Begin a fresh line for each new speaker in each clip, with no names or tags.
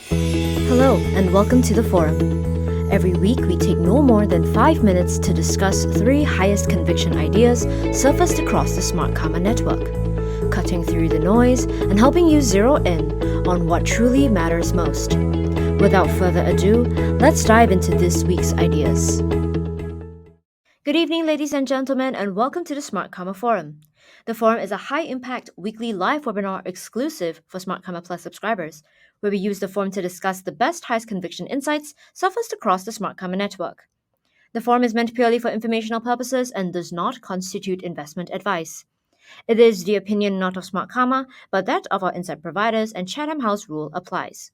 Hello, and welcome to the forum. Every week, we take no more than 5 minutes to discuss 3 highest conviction ideas surfaced across the Smartkarma network, cutting through the noise and helping you zero in on what truly matters most. Without further ado, let's dive into this week's ideas. Good evening, ladies and gentlemen, and welcome to the Smartkarma Forum. The forum is a high-impact weekly live webinar exclusive for Smartkarma Plus subscribers, where we use the forum to discuss the best highest conviction insights surfaced across the Smartkarma network. The forum is meant purely for informational purposes and does not constitute investment advice. It is the opinion not of Smartkarma, but that of our insight providers, and Chatham House rule applies.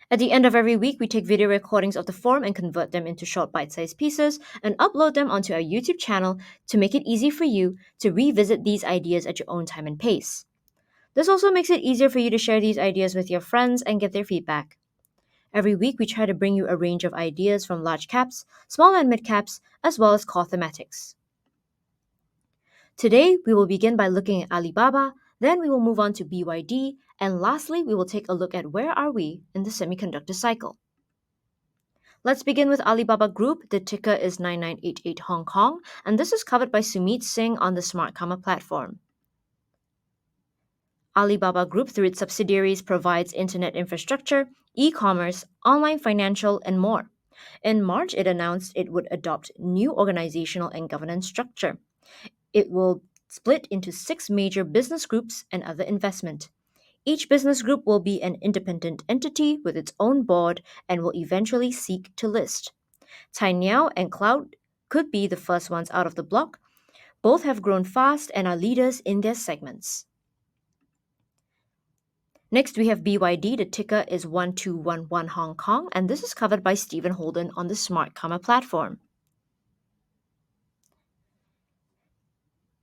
At the end of every week, we take video recordings of the forum and convert them into short bite-sized pieces and upload them onto our YouTube channel to make it easy for you to revisit these ideas at your own time and pace. This also makes it easier for you to share these ideas with your friends and get their feedback. Every week, we try to bring you a range of ideas from large caps, small and mid caps, as well as core thematics. Today, we will begin by looking at Alibaba, then we will move on to BYD, and lastly, we will take a look at where are we in the semiconductor cycle. Let's begin with Alibaba Group. The ticker is 9988 Hong Kong, and this is covered by Sumit Singh on the Smartkarma platform. Alibaba Group, through its subsidiaries, provides internet infrastructure, e-commerce, online financial, and more. In March, it announced it would adopt new organizational and governance structure. It will split into 6 major business groups and other investment. Each business group will be an independent entity with its own board and will eventually seek to list. Cainiao and Cloud could be the first ones out of the block. Both have grown fast and are leaders in their segments. Next, we have BYD. The ticker is 1211 Hong Kong, and this is covered by Stephen Holden on the Smartkarma platform.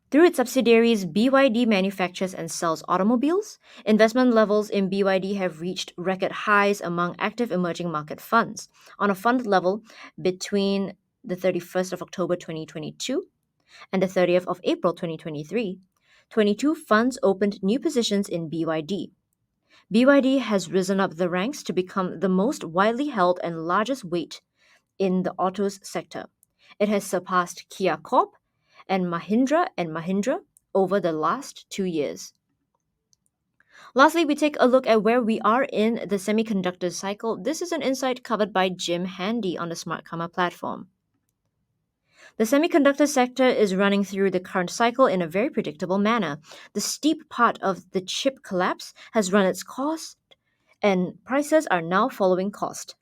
Through its subsidiaries, BYD manufactures and sells automobiles. Investment levels in BYD have reached record highs among active emerging market funds. On a fund level, between the 31st of October 2022 and the 30th of April 2023, 22 funds opened new positions in BYD. BYD has risen up the ranks to become the most widely held and largest weight in the autos sector. It has surpassed Kia Corp and Mahindra over the last 2 years. Lastly, we take a look at where we are in the semiconductor cycle. This is an insight covered by Jim Handy on the Smartkarma platform. The semiconductor sector is running through the current cycle in a very predictable manner. The steep part of the chip collapse has run its course, and prices are now following cost.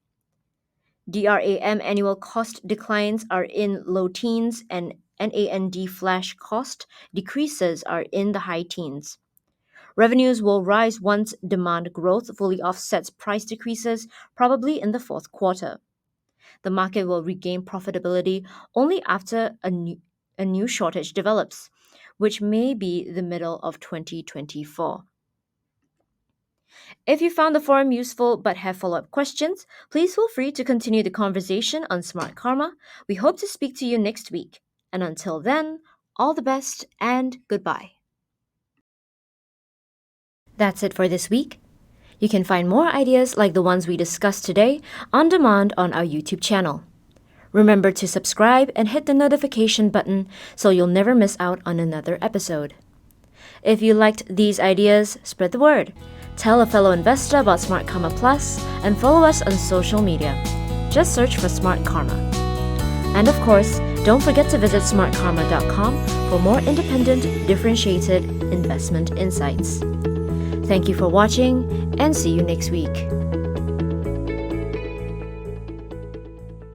DRAM annual cost declines are in low teens, and NAND flash cost decreases are in the high teens. Revenues will rise once demand growth fully offsets price decreases, probably in the fourth quarter. The market will regain profitability only after a new shortage develops, which may be the middle of 2024. If you found the forum useful but have follow-up questions, please feel free to continue the conversation on Smartkarma. We hope to speak to you next week. And until then, all the best and goodbye. That's it for this week. You can find more ideas like the ones we discussed today on demand on our YouTube channel. Remember to subscribe and hit the notification button so you'll never miss out on another episode. If you liked these ideas, spread the word. Tell a fellow investor about Smartkarma Plus and follow us on social media. Just search for Smartkarma. And of course, don't forget to visit smartkarma.com for more independent, differentiated investment insights. Thank you for watching and see you next week.